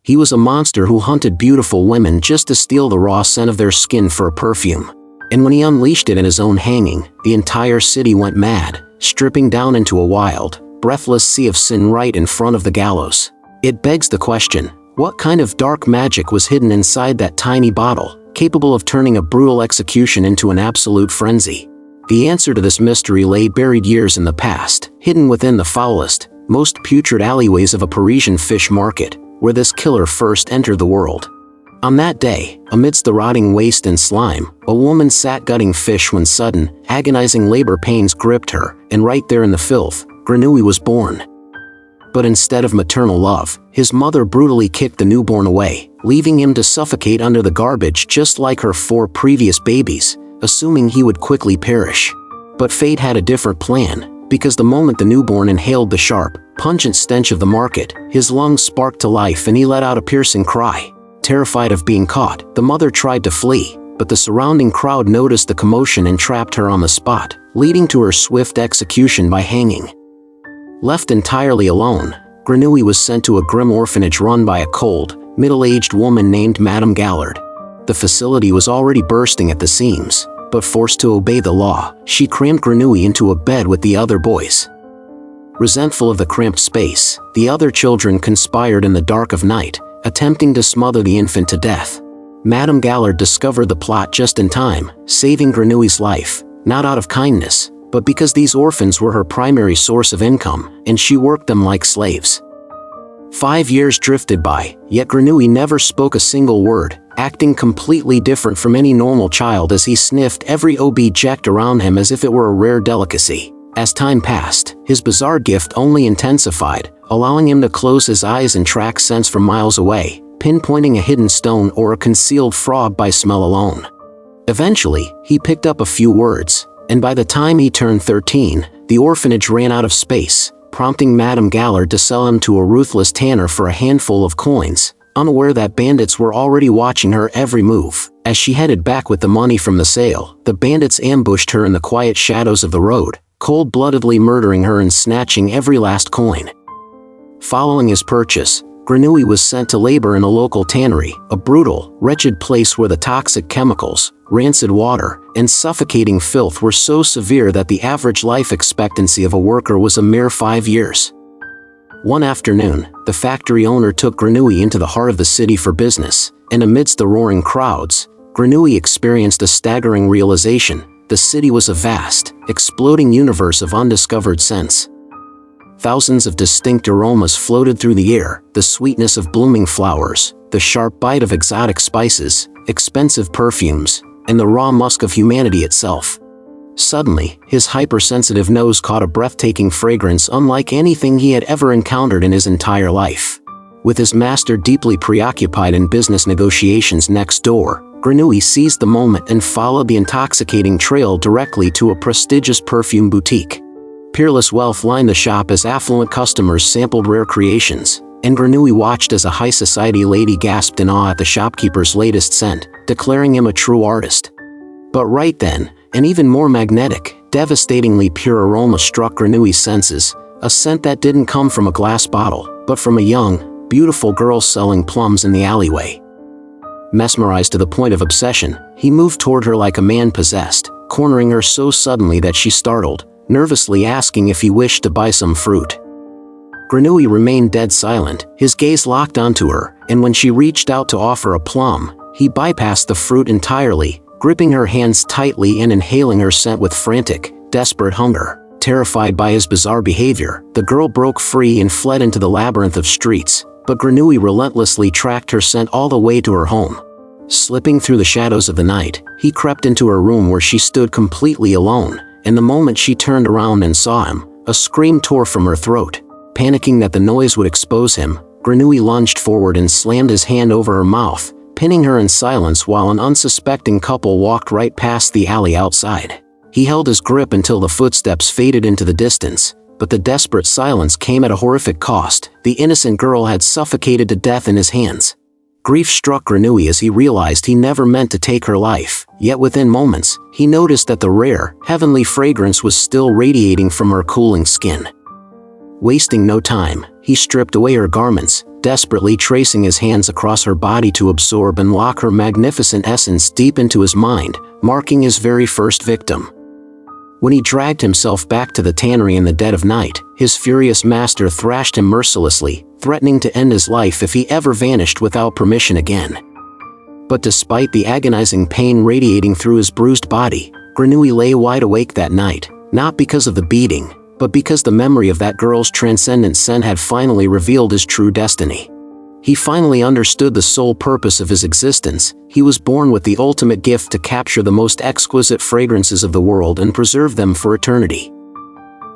He was a monster who hunted beautiful women just to steal the raw scent of their skin for a perfume. And when he unleashed it in his own hanging, the entire city went mad, stripping down into a wild, breathless sea of sin right in front of the gallows. It begs the question, what kind of dark magic was hidden inside that tiny bottle, capable of turning a brutal execution into an absolute frenzy? The answer to this mystery lay buried years in the past, hidden within the foulest, most putrid alleyways of a Parisian fish market, where this killer first entered the world. On that day, amidst the rotting waste and slime, a woman sat gutting fish when sudden, agonizing labor pains gripped her, and right there in the filth, Grenouille was born. But instead of maternal love, his mother brutally kicked the newborn away, leaving him to suffocate under the garbage just like her 4 previous babies, assuming he would quickly perish. But fate had a different plan, because the moment the newborn inhaled the sharp, pungent stench of the market, his lungs sparked to life and he let out a piercing cry. Terrified of being caught, the mother tried to flee, but the surrounding crowd noticed the commotion and trapped her on the spot, leading to her swift execution by hanging. Left entirely alone, Grenouille was sent to a grim orphanage run by a cold, middle-aged woman named Madame Gallows. The facility was already bursting at the seams, but forced to obey the law, she crammed Grenouille into a bed with the other boys. Resentful of the cramped space, the other children conspired in the dark of night, attempting to smother the infant to death. Madame Gallows discovered the plot just in time, saving Grenouille's life, not out of kindness, but because these orphans were her primary source of income, and she worked them like slaves. 5 years drifted by, yet Grenouille never spoke a single word, acting completely different from any normal child as he sniffed every object around him as if it were a rare delicacy. As time passed, his bizarre gift only intensified, allowing him to close his eyes and track scents from miles away, pinpointing a hidden stone or a concealed frog by smell alone. Eventually, he picked up a few words, and by the time he turned 13, the orphanage ran out of space, prompting Madame Gallows to sell him to a ruthless tanner for a handful of coins, unaware that bandits were already watching her every move. As she headed back with the money from the sale, the bandits ambushed her in the quiet shadows of the road, cold-bloodedly murdering her and snatching every last coin. Following his purchase, Grenouille was sent to labor in a local tannery, a brutal, wretched place where the toxic chemicals, rancid water, and suffocating filth were so severe that the average life expectancy of a worker was a mere 5 years. One afternoon, the factory owner took Grenouille into the heart of the city for business, and amidst the roaring crowds, Grenouille experienced a staggering realization: the city was a vast, exploding universe of undiscovered scents. Thousands of distinct aromas floated through the air, the sweetness of blooming flowers, the sharp bite of exotic spices, expensive perfumes, and the raw musk of humanity itself. Suddenly, his hypersensitive nose caught a breathtaking fragrance unlike anything he had ever encountered in his entire life. With his master deeply preoccupied in business negotiations next door, Grenouille seized the moment and followed the intoxicating trail directly to a prestigious perfume boutique. Peerless wealth lined the shop as affluent customers sampled rare creations, and Grenouille watched as a high society lady gasped in awe at the shopkeeper's latest scent, declaring him a true artist. But right then, an even more magnetic, devastatingly pure aroma struck Grenouille's senses, a scent that didn't come from a glass bottle, but from a young, beautiful girl selling plums in the alleyway. Mesmerized to the point of obsession, he moved toward her like a man possessed, cornering her so suddenly that she startled, nervously asking if he wished to buy some fruit. Grenouille remained dead silent, his gaze locked onto her, and when she reached out to offer a plum, he bypassed the fruit entirely, gripping her hands tightly and inhaling her scent with frantic, desperate hunger. Terrified by his bizarre behavior, the girl broke free and fled into the labyrinth of streets, but Grenouille relentlessly tracked her scent all the way to her home. Slipping through the shadows of the night, he crept into her room where she stood completely alone, and the moment she turned around and saw him, a scream tore from her throat. Panicking that the noise would expose him, Grenouille lunged forward and slammed his hand over her mouth, pinning her in silence while an unsuspecting couple walked right past the alley outside. He held his grip until the footsteps faded into the distance, but the desperate silence came at a horrific cost. The innocent girl had suffocated to death in his hands. Grief struck Grenouille as he realized he never meant to take her life, yet within moments, he noticed that the rare, heavenly fragrance was still radiating from her cooling skin. Wasting no time, he stripped away her garments, desperately tracing his hands across her body to absorb and lock her magnificent essence deep into his mind, marking his very first victim. When he dragged himself back to the tannery in the dead of night, his furious master thrashed him mercilessly, threatening to end his life if he ever vanished without permission again. But despite the agonizing pain radiating through his bruised body, Grenouille lay wide awake that night, not because of the beating, but because the memory of that girl's transcendent scent had finally revealed his true destiny. He finally understood the sole purpose of his existence. He was born with the ultimate gift to capture the most exquisite fragrances of the world and preserve them for eternity.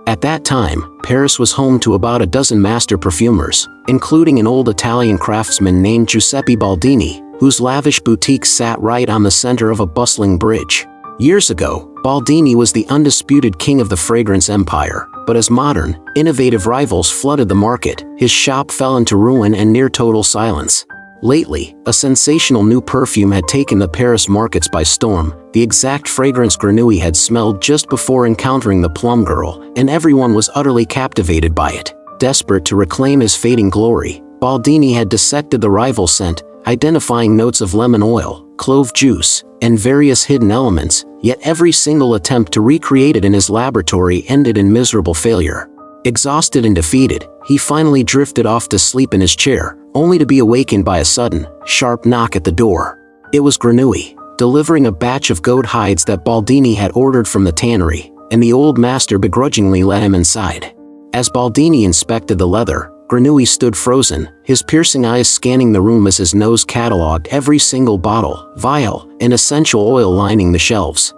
At that time, Paris was home to about a dozen master perfumers, including an old Italian craftsman named Giuseppe Baldini, whose lavish boutique sat right on the center of a bustling bridge. Years ago, Baldini was the undisputed king of the fragrance empire, but as modern, innovative rivals flooded the market, his shop fell into ruin and near total silence. Lately, a sensational new perfume had taken the Paris markets by storm, the exact fragrance Grenouille had smelled just before encountering the Plum Girl, and everyone was utterly captivated by it. Desperate to reclaim his fading glory, Baldini had dissected the rival scent, identifying notes of lemon oil, clove juice, and various hidden elements, yet every single attempt to recreate it in his laboratory ended in miserable failure. Exhausted and defeated, he finally drifted off to sleep in his chair, only to be awakened by a sudden, sharp knock at the door. It was Grenouille, delivering a batch of goat hides that Baldini had ordered from the tannery, and the old master begrudgingly let him inside. As Baldini inspected the leather, Grenouille stood frozen, his piercing eyes scanning the room as his nose catalogued every single bottle, vial, and essential oil lining the shelves.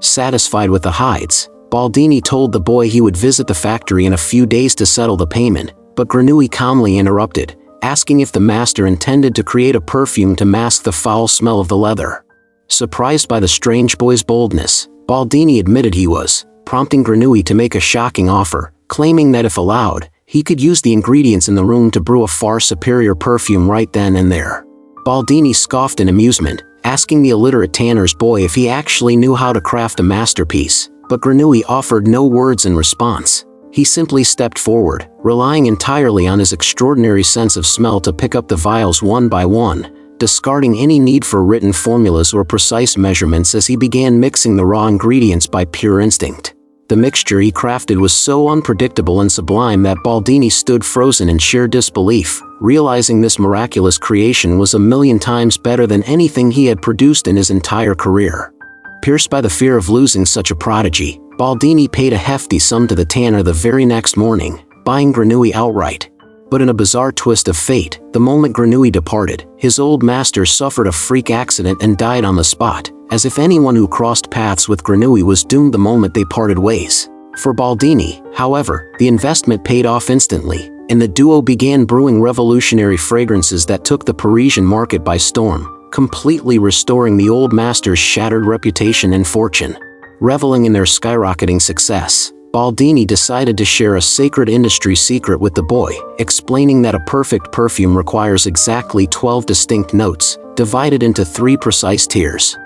Satisfied with the hides, Baldini told the boy he would visit the factory in a few days to settle the payment, but Grenouille calmly interrupted, asking if the master intended to create a perfume to mask the foul smell of the leather. Surprised by the strange boy's boldness, Baldini admitted he was, prompting Grenouille to make a shocking offer, claiming that if allowed, he could use the ingredients in the room to brew a far superior perfume right then and there. Baldini scoffed in amusement, asking the illiterate tanner's boy if he actually knew how to craft a masterpiece, but Grenouille offered no words in response. He simply stepped forward, relying entirely on his extraordinary sense of smell to pick up the vials one by one, discarding any need for written formulas or precise measurements as he began mixing the raw ingredients by pure instinct. The mixture he crafted was so unpredictable and sublime that Baldini stood frozen in sheer disbelief, realizing this miraculous creation was a million times better than anything he had produced in his entire career. Pierced by the fear of losing such a prodigy, Baldini paid a hefty sum to the tanner the very next morning, buying Grenouille outright. But in a bizarre twist of fate, the moment Grenouille departed, his old master suffered a freak accident and died on the spot, as if anyone who crossed paths with Grenouille was doomed the moment they parted ways. For Baldini, however, the investment paid off instantly, and the duo began brewing revolutionary fragrances that took the Parisian market by storm, completely restoring the old master's shattered reputation and fortune. Reveling in their skyrocketing success, Baldini decided to share a sacred industry secret with the boy, explaining that a perfect perfume requires exactly 12 distinct notes, divided into 3 precise tiers.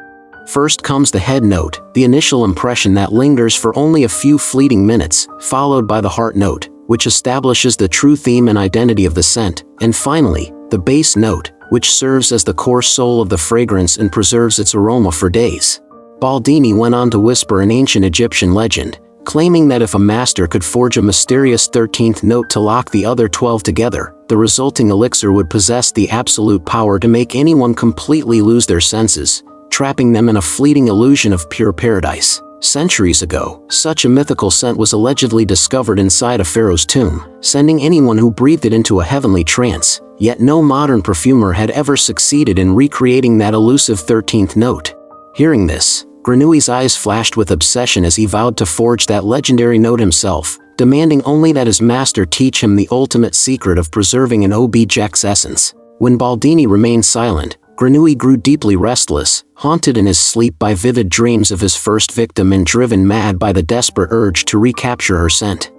First comes the head note, the initial impression that lingers for only a few fleeting minutes, followed by the heart note, which establishes the true theme and identity of the scent, and finally, the base note, which serves as the core soul of the fragrance and preserves its aroma for days. Baldini went on to whisper an ancient Egyptian legend, claiming that if a master could forge a mysterious 13th note to lock the other 12 together, the resulting elixir would possess the absolute power to make anyone completely lose their senses, trapping them in a fleeting illusion of pure paradise. Centuries ago, such a mythical scent was allegedly discovered inside a pharaoh's tomb, sending anyone who breathed it into a heavenly trance, yet no modern perfumer had ever succeeded in recreating that elusive 13th note. Hearing this, Grenouille's eyes flashed with obsession as he vowed to forge that legendary note himself, demanding only that his master teach him the ultimate secret of preserving an object's essence. When Baldini remained silent, Grenouille grew deeply restless, haunted in his sleep by vivid dreams of his first victim and driven mad by the desperate urge to recapture her scent.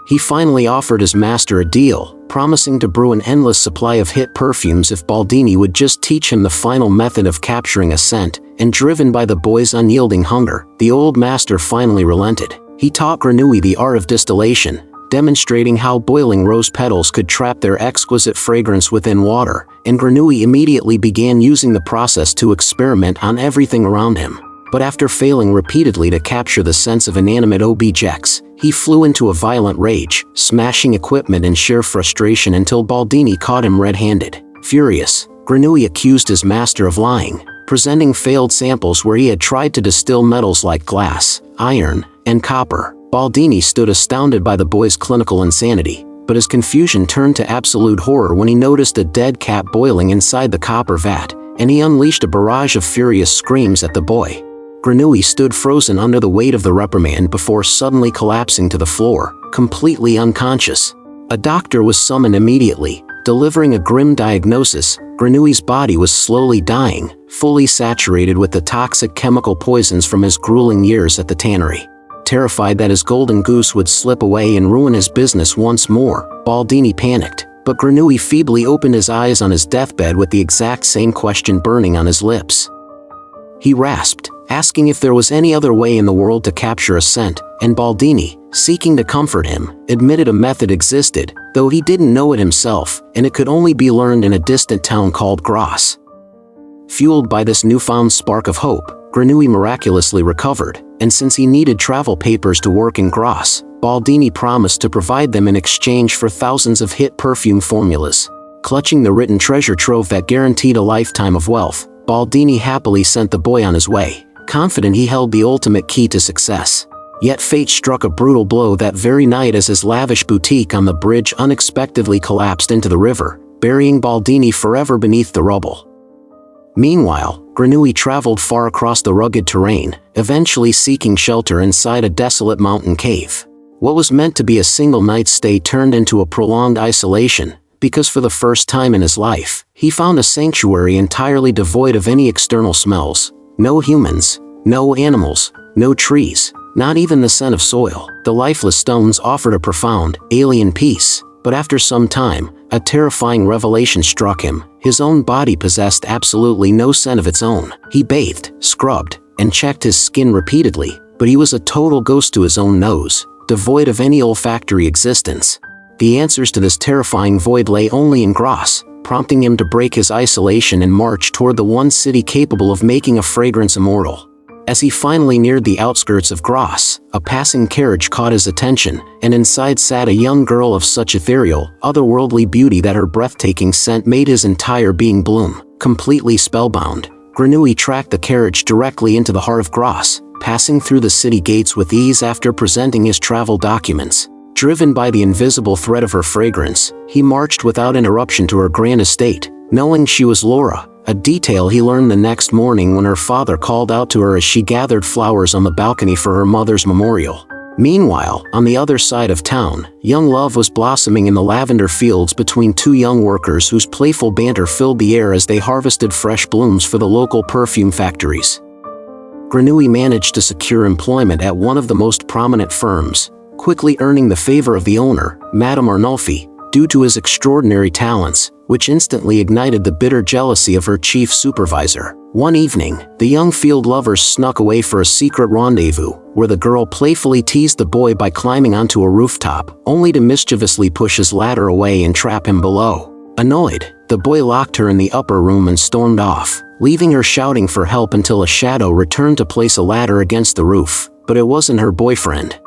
He finally offered his master a deal, promising to brew an endless supply of hit perfumes if Baldini would just teach him the final method of capturing a scent, and driven by the boy's unyielding hunger, the old master finally relented. He taught Grenouille the art of distillation, demonstrating how boiling rose petals could trap their exquisite fragrance within water, and Grenouille immediately began using the process to experiment on everything around him. But after failing repeatedly to capture the sense of inanimate objects, he flew into a violent rage, smashing equipment in sheer frustration until Baldini caught him red-handed. Furious, Grenouille accused his master of lying, presenting failed samples where he had tried to distill metals like glass, iron, and copper. Baldini stood astounded by the boy's clinical insanity, but his confusion turned to absolute horror when he noticed a dead cat boiling inside the copper vat, and he unleashed a barrage of furious screams at the boy. Grenouille stood frozen under the weight of the reprimand before suddenly collapsing to the floor, completely unconscious. A doctor was summoned immediately, delivering a grim diagnosis. Grenouille's body was slowly dying, fully saturated with the toxic chemical poisons from his grueling years at the tannery. Terrified that his golden goose would slip away and ruin his business once more, Baldini panicked, but Grenouille feebly opened his eyes on his deathbed with the exact same question burning on his lips. He rasped, asking if there was any other way in the world to capture a scent, and Baldini, seeking to comfort him, admitted a method existed, though he didn't know it himself, and it could only be learned in a distant town called Grasse. Fueled by this newfound spark of hope, Grenouille miraculously recovered, and since he needed travel papers to work in Grasse, Baldini promised to provide them in exchange for thousands of hit perfume formulas. Clutching the written treasure trove that guaranteed a lifetime of wealth, Baldini happily sent the boy on his way, confident he held the ultimate key to success. Yet fate struck a brutal blow that very night as his lavish boutique on the bridge unexpectedly collapsed into the river, burying Baldini forever beneath the rubble. Meanwhile, Grenouille traveled far across the rugged terrain, eventually seeking shelter inside a desolate mountain cave. What was meant to be a single night's stay turned into a prolonged isolation, because for the first time in his life, he found a sanctuary entirely devoid of any external smells. No humans, no animals, no trees, not even the scent of soil. The lifeless stones offered a profound, alien peace, but after some time, a terrifying revelation struck him. His own body possessed absolutely no scent of its own. He bathed, scrubbed, and checked his skin repeatedly, but he was a total ghost to his own nose, devoid of any olfactory existence. The answers to this terrifying void lay only in Grasse, prompting him to break his isolation and march toward the one city capable of making a fragrance immortal. As he finally neared the outskirts of Grasse, a passing carriage caught his attention, and inside sat a young girl of such ethereal, otherworldly beauty that her breathtaking scent made his entire being bloom. Completely spellbound, Grenouille tracked the carriage directly into the heart of Grasse, passing through the city gates with ease after presenting his travel documents. Driven by the invisible thread of her fragrance, he marched without interruption to her grand estate, knowing she was Laura, a detail he learned the next morning when her father called out to her as she gathered flowers on the balcony for her mother's memorial. Meanwhile, on the other side of town, young love was blossoming in the lavender fields between two young workers whose playful banter filled the air as they harvested fresh blooms for the local perfume factories. Grenouille managed to secure employment at one of the most prominent firms, quickly earning the favor of the owner, Madame Arnolfi, due to his extraordinary talents, which instantly ignited the bitter jealousy of her chief supervisor. One evening, the young field lovers snuck away for a secret rendezvous, where the girl playfully teased the boy by climbing onto a rooftop, only to mischievously push his ladder away and trap him below. Annoyed, the boy locked her in the upper room and stormed off, leaving her shouting for help until a shadow returned to place a ladder against the roof, but it wasn't her boyfriend.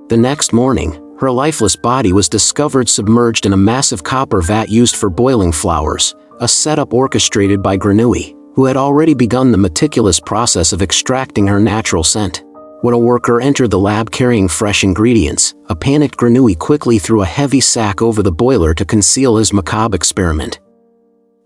The next morning, her lifeless body was discovered submerged in a massive copper vat used for boiling flowers, a setup orchestrated by Grenouille, who had already begun the meticulous process of extracting her natural scent. When a worker entered the lab carrying fresh ingredients, a panicked Grenouille quickly threw a heavy sack over the boiler to conceal his macabre experiment.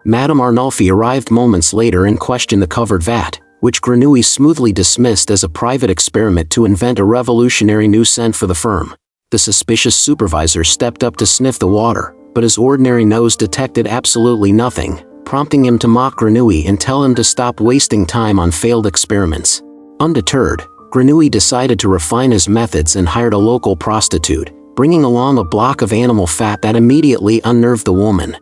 Madame Arnolfi arrived moments later and questioned the covered vat, which Grenouille smoothly dismissed as a private experiment to invent a revolutionary new scent for the firm. The suspicious supervisor stepped up to sniff the water, but his ordinary nose detected absolutely nothing, prompting him to mock Grenouille and tell him to stop wasting time on failed experiments. Undeterred, Grenouille decided to refine his methods and hired a local prostitute, bringing along a block of animal fat that immediately unnerved the woman.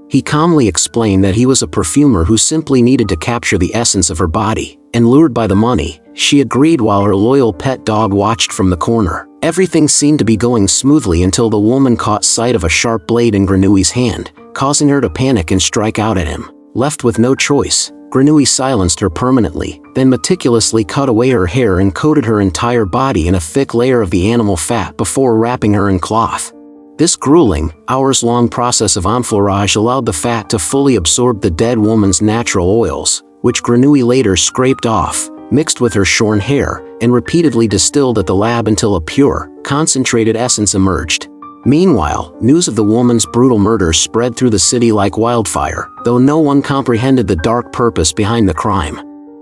He calmly explained that he was a perfumer who simply needed to capture the essence of her body, and lured by the money, she agreed while her loyal pet dog watched from the corner. Everything seemed to be going smoothly until the woman caught sight of a sharp blade in Grenouille's hand, causing her to panic and strike out at him. Left with no choice, Grenouille silenced her permanently, then meticulously cut away her hair and coated her entire body in a thick layer of the animal fat before wrapping her in cloth. This grueling, hours-long process of enfleurage allowed the fat to fully absorb the dead woman's natural oils, which Grenouille later scraped off, mixed with her shorn hair, and repeatedly distilled at the lab until a pure, concentrated essence emerged. Meanwhile, news of the woman's brutal murder spread through the city like wildfire, though no one comprehended the dark purpose behind the crime.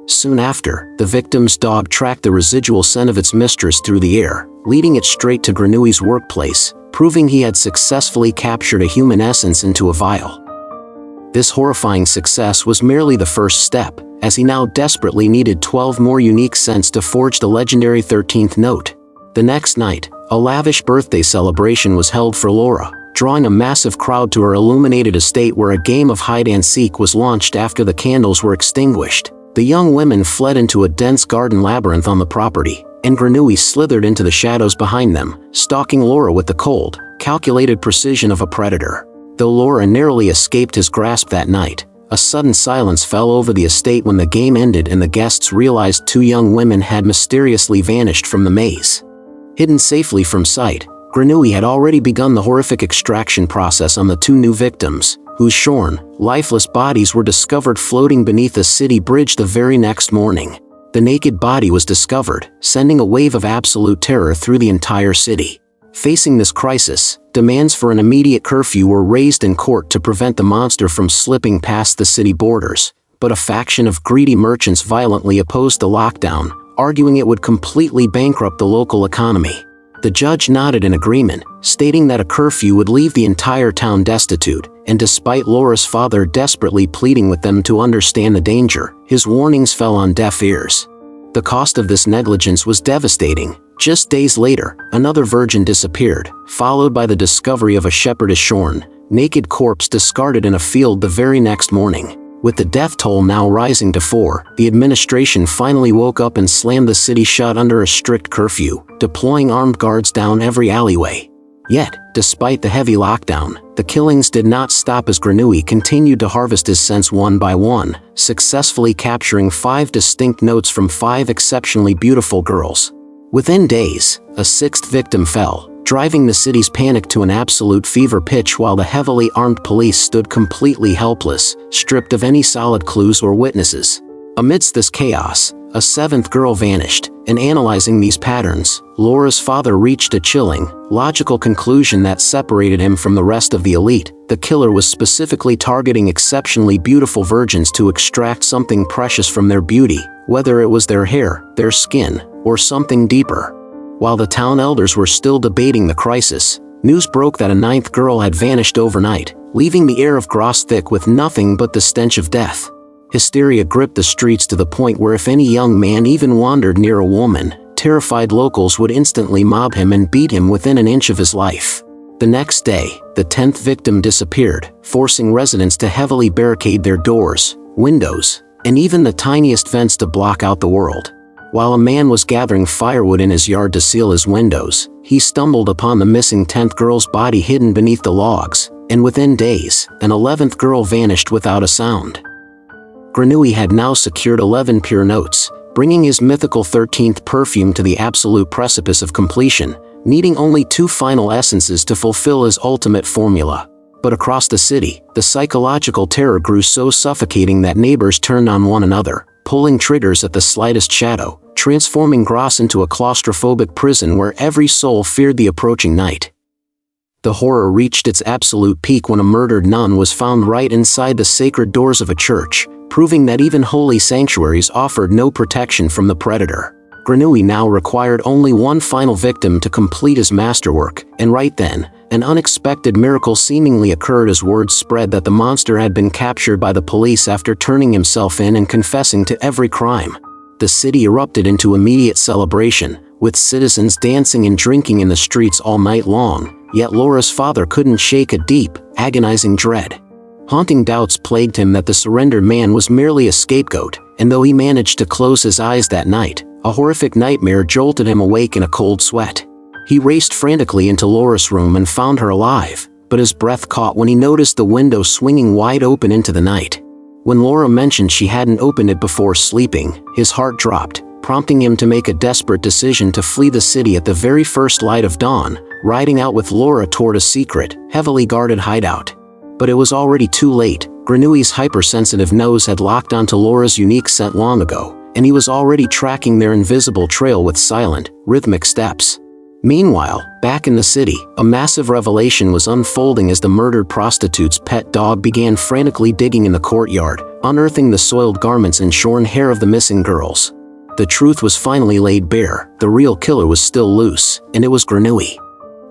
Soon after, the victim's dog tracked the residual scent of its mistress through the air, leading it straight to Grenouille's workplace, proving he had successfully captured a human essence into a vial. This horrifying success was merely the first step, as he now desperately needed 12 more unique scents to forge the legendary 13th note. The next night, a lavish birthday celebration was held for Laura, drawing a massive crowd to her illuminated estate where a game of hide-and-seek was launched after the candles were extinguished. The young women fled into a dense garden labyrinth on the property, and Grenouille slithered into the shadows behind them, stalking Laura with the cold, calculated precision of a predator. Though Laura narrowly escaped his grasp that night, a sudden silence fell over the estate when the game ended and the guests realized two young women had mysteriously vanished from the maze. Hidden safely from sight, Grenouille had already begun the horrific extraction process on the two new victims, whose shorn, lifeless bodies were discovered floating beneath a city bridge the very next morning. The naked body was discovered, sending a wave of absolute terror through the entire city. Facing this crisis, demands for an immediate curfew were raised in court to prevent the monster from slipping past the city borders, but a faction of greedy merchants violently opposed the lockdown, arguing it would completely bankrupt the local economy. The judge nodded in agreement, stating that a curfew would leave the entire town destitute, and despite Laura's father desperately pleading with them to understand the danger, his warnings fell on deaf ears. The cost of this negligence was devastating. Just days later, another virgin disappeared, followed by the discovery of a shepherdess shorn, naked corpse discarded in a field the very next morning. With the death toll now rising to 4, the administration finally woke up and slammed the city shut under a strict curfew, deploying armed guards down every alleyway. Yet, despite the heavy lockdown, the killings did not stop as Grenouille continued to harvest his scents one by one, successfully capturing 5 distinct notes from 5 exceptionally beautiful girls. Within days, a 6th victim fell, driving the city's panic to an absolute fever pitch while the heavily armed police stood completely helpless, stripped of any solid clues or witnesses. Amidst this chaos, a 7th girl vanished, and analyzing these patterns, Laura's father reached a chilling, logical conclusion that separated him from the rest of the elite. The killer was specifically targeting exceptionally beautiful virgins to extract something precious from their beauty, whether it was their hair, their skin, or something deeper. While the town elders were still debating the crisis, news broke that a 9th girl had vanished overnight, leaving the air of Gros thick with nothing but the stench of death. Hysteria gripped the streets to the point where if any young man even wandered near a woman, terrified locals would instantly mob him and beat him within an inch of his life. The next day, the 10th victim disappeared, forcing residents to heavily barricade their doors, windows, and even the tiniest vents to block out the world. While a man was gathering firewood in his yard to seal his windows, he stumbled upon the missing 10th girl's body hidden beneath the logs, and within days, an 11th girl vanished without a sound. Grenouille had now secured 11 pure notes, bringing his mythical 13th perfume to the absolute precipice of completion, needing only 2 final essences to fulfill his ultimate formula. But across the city, the psychological terror grew so suffocating that neighbors turned on one another, pulling triggers at the slightest shadow, transforming Gros into a claustrophobic prison where every soul feared the approaching night. The horror reached its absolute peak when a murdered nun was found right inside the sacred doors of a church, proving that even holy sanctuaries offered no protection from the predator. Grenouille now required only one final victim to complete his masterwork, and right then, an unexpected miracle seemingly occurred as word spread that the monster had been captured by the police after turning himself in and confessing to every crime. The city erupted into immediate celebration, with citizens dancing and drinking in the streets all night long, yet Laura's father couldn't shake a deep, agonizing dread. Haunting doubts plagued him that the surrendered man was merely a scapegoat, and though he managed to close his eyes that night, a horrific nightmare jolted him awake in a cold sweat. He raced frantically into Laura's room and found her alive, but his breath caught when he noticed the window swinging wide open into the night. When Laura mentioned she hadn't opened it before sleeping, his heart dropped, prompting him to make a desperate decision to flee the city at the very first light of dawn, riding out with Laura toward a secret, heavily guarded hideout. But it was already too late. Grenouille's hypersensitive nose had locked onto Laura's unique scent long ago, and he was already tracking their invisible trail with silent, rhythmic steps. Meanwhile, back in the city, a massive revelation was unfolding as the murdered prostitute's pet dog began frantically digging in the courtyard, unearthing the soiled garments and shorn hair of the missing girls. The truth was finally laid bare. The real killer was still loose, and it was Grenouille.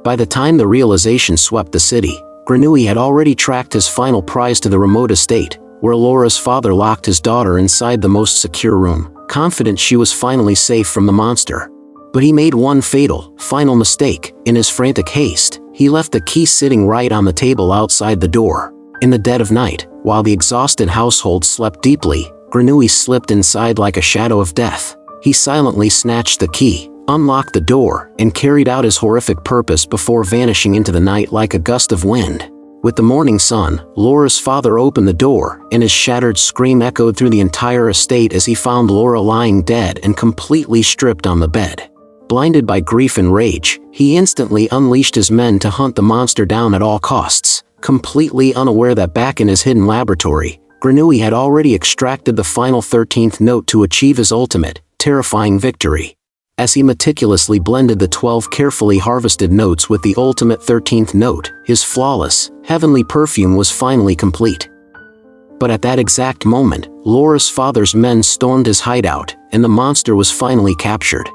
By the time the realization swept the city, Grenouille had already tracked his final prize to the remote estate, where Laura's father locked his daughter inside the most secure room, confident she was finally safe from the monster. But he made one final mistake. In his frantic haste, he left the key sitting right on the table outside the door. In the dead of night, while the exhausted household slept deeply, Grenouille slipped inside like a shadow of death. He silently snatched the key, unlocked the door, and carried out his horrific purpose before vanishing into the night like a gust of wind. With the morning sun, Laura's father opened the door, and his shattered scream echoed through the entire estate as he found Laura lying dead and completely stripped on the bed. Blinded by grief and rage, he instantly unleashed his men to hunt the monster down at all costs, completely unaware that back in his hidden laboratory, Grenouille had already extracted the final 13th note to achieve his ultimate, terrifying victory. As he meticulously blended the 12 carefully harvested notes with the ultimate 13th note, his flawless, heavenly perfume was finally complete. But at that exact moment, Laura's father's men stormed his hideout, and the monster was finally captured.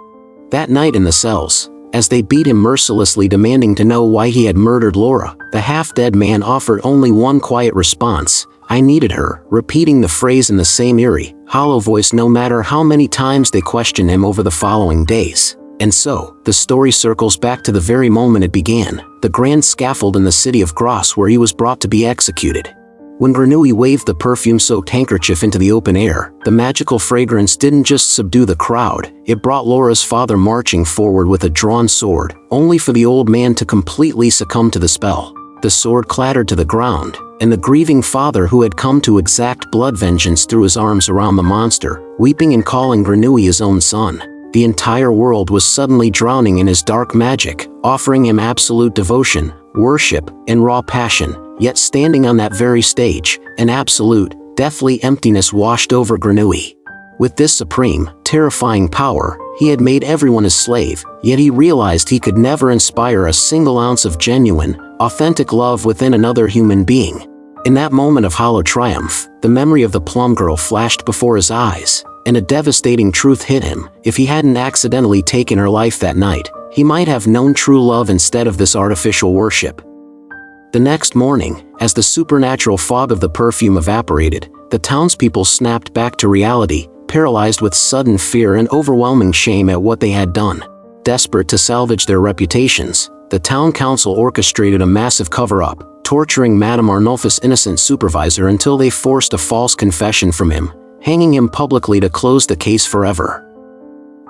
That night in the cells, as they beat him mercilessly demanding to know why he had murdered Laura, the half-dead man offered only one quiet response: "I needed her," repeating the phrase in the same eerie, hollow voice no matter how many times they questioned him over the following days. And so, the story circles back to the very moment it began, the grand scaffold in the city of Grasse where he was brought to be executed. When Grenouille waved the perfume-soaked handkerchief into the open air, the magical fragrance didn't just subdue the crowd, it brought Laura's father marching forward with a drawn sword, only for the old man to completely succumb to the spell. The sword clattered to the ground, and the grieving father who had come to exact blood vengeance threw his arms around the monster, weeping and calling Grenouille his own son. The entire world was suddenly drowning in his dark magic, offering him absolute devotion, worship, and raw passion. Yet standing on that very stage, an absolute, deathly emptiness washed over Grenouille. With this supreme, terrifying power, he had made everyone his slave, yet he realized he could never inspire a single ounce of genuine, authentic love within another human being. In that moment of hollow triumph, the memory of the plum girl flashed before his eyes, and a devastating truth hit him: if he hadn't accidentally taken her life that night, he might have known true love instead of this artificial worship. The next morning, as the supernatural fog of the perfume evaporated, the townspeople snapped back to reality, paralyzed with sudden fear and overwhelming shame at what they had done. Desperate to salvage their reputations, the town council orchestrated a massive cover-up, torturing Madame Arnulf's innocent supervisor until they forced a false confession from him, hanging him publicly to close the case forever.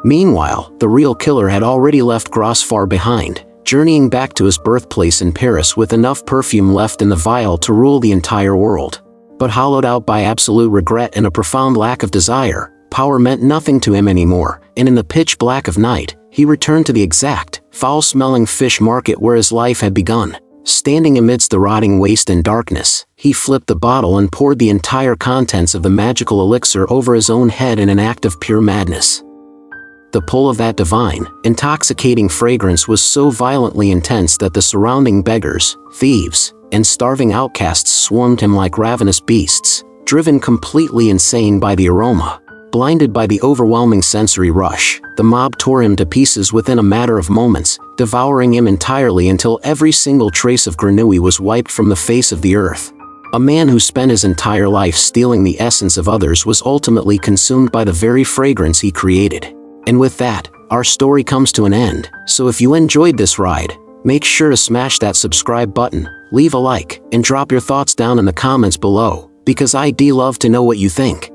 Meanwhile, the real killer had already left Grasse far behind, journeying back to his birthplace in Paris with enough perfume left in the vial to rule the entire world. But hollowed out by absolute regret and a profound lack of desire, power meant nothing to him anymore, and in the pitch black of night, he returned to the exact, foul-smelling fish market where his life had begun. Standing amidst the rotting waste and darkness, he flipped the bottle and poured the entire contents of the magical elixir over his own head in an act of pure madness. The pull of that divine, intoxicating fragrance was so violently intense that the surrounding beggars, thieves, and starving outcasts swarmed him like ravenous beasts, driven completely insane by the aroma. Blinded by the overwhelming sensory rush, the mob tore him to pieces within a matter of moments, devouring him entirely until every single trace of Grenouille was wiped from the face of the earth. A man who spent his entire life stealing the essence of others was ultimately consumed by the very fragrance he created. And with that, our story comes to an end, so if you enjoyed this ride, make sure to smash that subscribe button, leave a like, and drop your thoughts down in the comments below, because I'd love to know what you think.